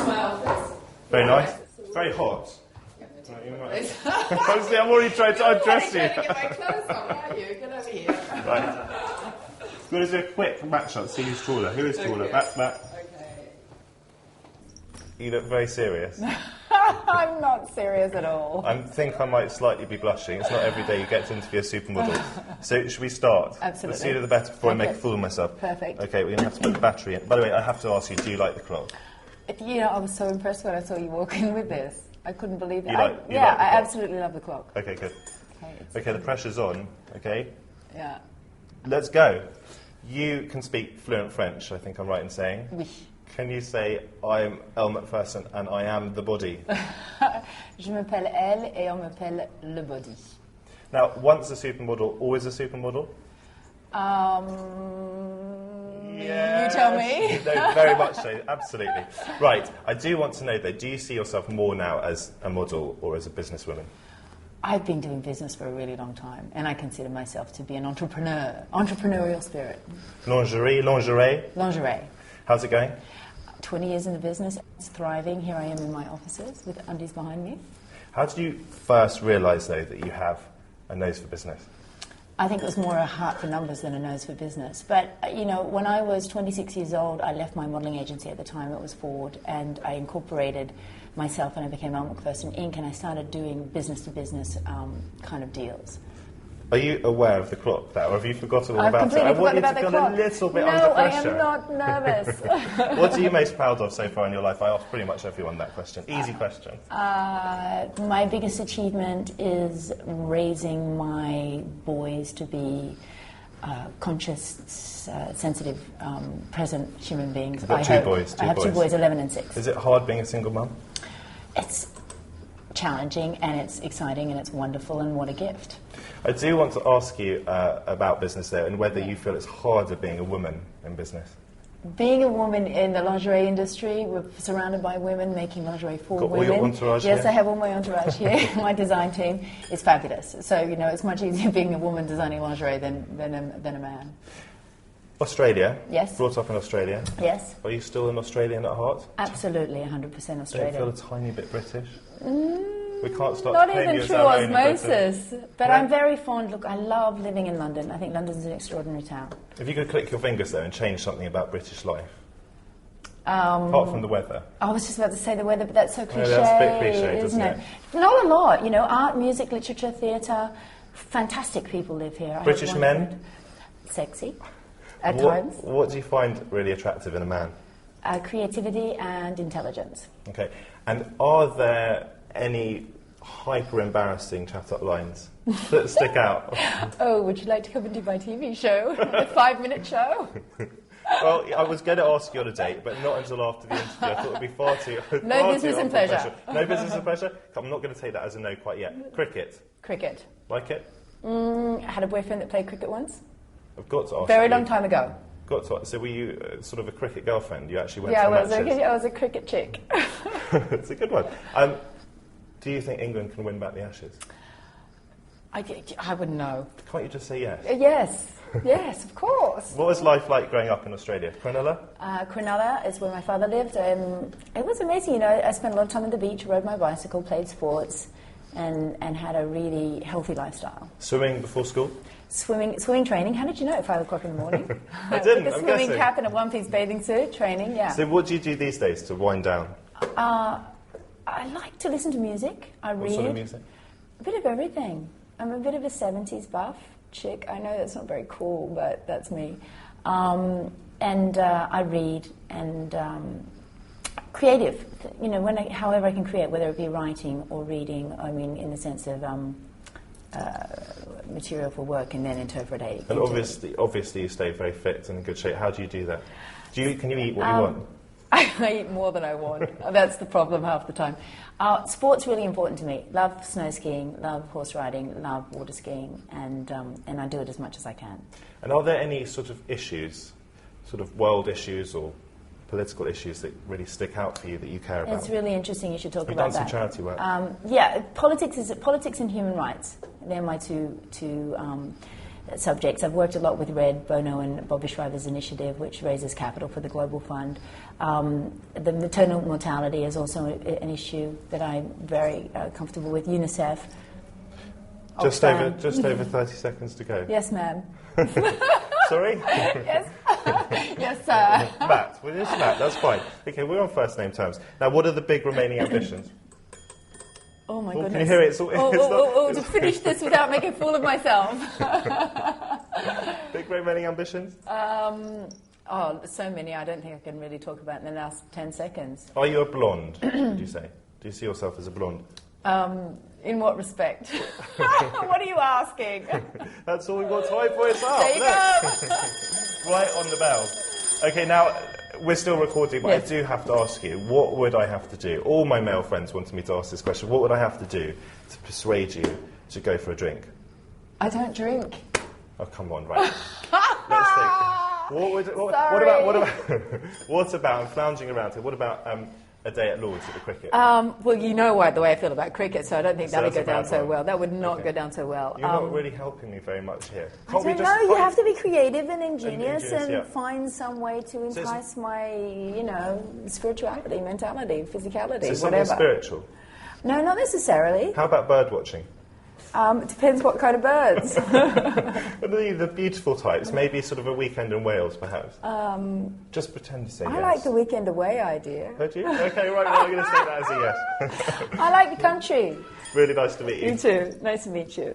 my office. Very nice. It's very hot. Honestly, I'm already trying to undress you. You're going to get my clothes on, aren't you? Get over here. Right. We're going to do a quick match-up, see who's taller. Who is taller? Okay. Back. Okay. You look very serious. I'm not serious at all. I think I might slightly be blushing. It's not every day you get to interview a supermodel. So should we start? Absolutely. The sooner the better before I make a fool of myself. Perfect. Okay, we're going to have to put the battery in. By the way, I have to ask you, do you like the clock? You know, I was so impressed when I saw you walk in with this. I couldn't believe it. You like the I clock? absolutely love the clock. Okay, good. Okay, Okay, the pressure's on. Okay, yeah. let's go. You can speak fluent French, I think I'm right in saying. Oui. Can you say, I'm Elle Macpherson and I am the body? Je m'appelle Elle et on m'appelle le body. Now, once a supermodel, always a supermodel? Yes. You tell me. No, very much so, absolutely. Right, I do want to know though, do you see yourself more now as a model or as a businesswoman? I've been doing business for a really long time, and I consider myself to be an entrepreneur. Entrepreneurial spirit. Lingerie. How's it going? 20 years in the business. It's thriving. Here I am in my offices with undies behind me. How did you first realise, though, that you have a nose for business? I think it was more a heart for numbers than a nose for business. But, you know, when I was 26 years old, I left my modelling agency at the time. It was Ford, and I incorporated myself and I became Elle Macpherson Inc. and I started doing business-to-business kind of deals. Are you aware of the clock, or have you forgotten all I've about it? I want you to feel clock. a little bit no, under pressure. I am not nervous. What are you most proud of so far in your life? I ask pretty much everyone that question. Easy question. My biggest achievement is raising my boys to be conscious, sensitive, present human beings. You've got two boys. I have two boys, 11 and 6. Is it hard being a single mum? It's challenging and it's exciting and it's wonderful, and what a gift. I do want to ask you about business though, and whether you feel it's harder being a woman in business. Being a woman in the lingerie industry, we're surrounded by women making lingerie for Got women. all your entourage Yes, here? I have all my entourage here. My design team is fabulous. So, you know, it's much easier being a woman designing lingerie than a man. Australia? Yes. Brought up in Australia? Yes. Are you still an Australian at heart? Absolutely, 100% Australian. Don't you feel a tiny bit British? We can't stop Not paying even you as through our own osmosis. But Yeah. I'm very fond. Look, I love living in London. I think London's an extraordinary town. If you could click your fingers though and change something about British life, apart from the weather. I was just about to say the weather, but that's so cliche, that's a bit cliche, isn't doesn't it? Not a lot. You know, art, music, literature, theatre. Fantastic people live here. I British have men? wondered. Sexy, at times. What do you find really attractive in a man? Creativity and intelligence. Okay. And are there any hyper-embarrassing chat-up lines that stick out? Oh, would you like to come and do my TV show? The 5-minute show? Well, I was going to ask you on a date, but not until after the interview. I thought it would be far too No business and pleasure. No business and pleasure? I'm not going to take that as a no quite yet. Cricket. Cricket. Like it? I had a boyfriend that played cricket once. I've got to ask Very you. long time ago. So were you sort of a cricket girlfriend? You actually went Yeah, to I matches? was a cricket chick. It's a good one. Do you think England can win back the Ashes? I wouldn't know. Can't you just say yes? Yes, of course. What was life like growing up in Australia? Cronulla? Cronulla is where my father lived. It was amazing, you know. I spent a lot of time on the beach, rode my bicycle, played sports, and had a really healthy lifestyle. Swimming before school? Swimming training. How did you know at 5 o'clock in the morning? I didn't, With a I'm swimming guessing. cap and a one-piece bathing suit, training, yeah. So what do you do these days to wind down? I like to listen to music. I read. What sort of music? A bit of everything. I'm a bit of a 70s buff chick. I know that's not very cool, but that's me. And I read and creative. You know, however I can create, whether it be writing or reading. I mean, in the sense of material for work and then interpreting. And obviously, you stay very fit and in good shape. How do you do that? Can you eat what you want? I eat more than I want. That's the problem half the time. Sport's really important to me. Love snow skiing, love horse riding, love water skiing, and I do it as much as I can. And are there any sort of issues, sort of world issues or political issues that really stick out for you that you care about? It's really interesting. You should talk You've about done that. some charity work. Yeah, politics and human rights. They're my two subjects. I've worked a lot with Red, Bono and Bobby Shriver's initiative, which raises capital for the Global Fund. The maternal mortality is also an issue that I'm very comfortable with. UNICEF. Just over 30 seconds to go. Yes, ma'am. Sorry? Yes. Yes, sir. Matt. Well, it's Matt. That's fine. Okay, we're on first name terms. Now, what are the big remaining ambitions? Oh, my Oh, goodness. can you hear it? To finish this without making a fool of myself. Big remaining ambitions? So many. I don't think I can really talk about in the last 10 seconds. Are you a blonde, would you say? Do you see yourself as a blonde? In what respect? What are you asking? That's all we've got time for. It's up. There you go. Right on the bell. Okay, now, we're still recording, but Yes. I do have to ask you, what would I have to do? All my male friends wanted me to ask this question. What would I have to do to persuade you to go for a drink? I don't drink. Oh, come on, right. Let's think. What about, I'm flounging around here, what about a day at Lord's at the cricket? Well, you know the way I feel about cricket, so I don't think So that would that's go a down bad so one. well. That would not Okay. go down so well. You're not really helping me very much here. I don't know. You have to be creative and ingenious Ingenious, and yeah. find some way to it's- entice my, spirituality, mentality, physicality, So something whatever. spiritual. No, not necessarily. How about bird watching? It depends what kind of birds. The beautiful types, maybe sort of a weekend in Wales, perhaps. Just pretend to say yes. I like the weekend away idea. Heard you? Okay, right, well, I'm going to say that as a yes. I like the country. Really nice to meet you. You too. Nice to meet you.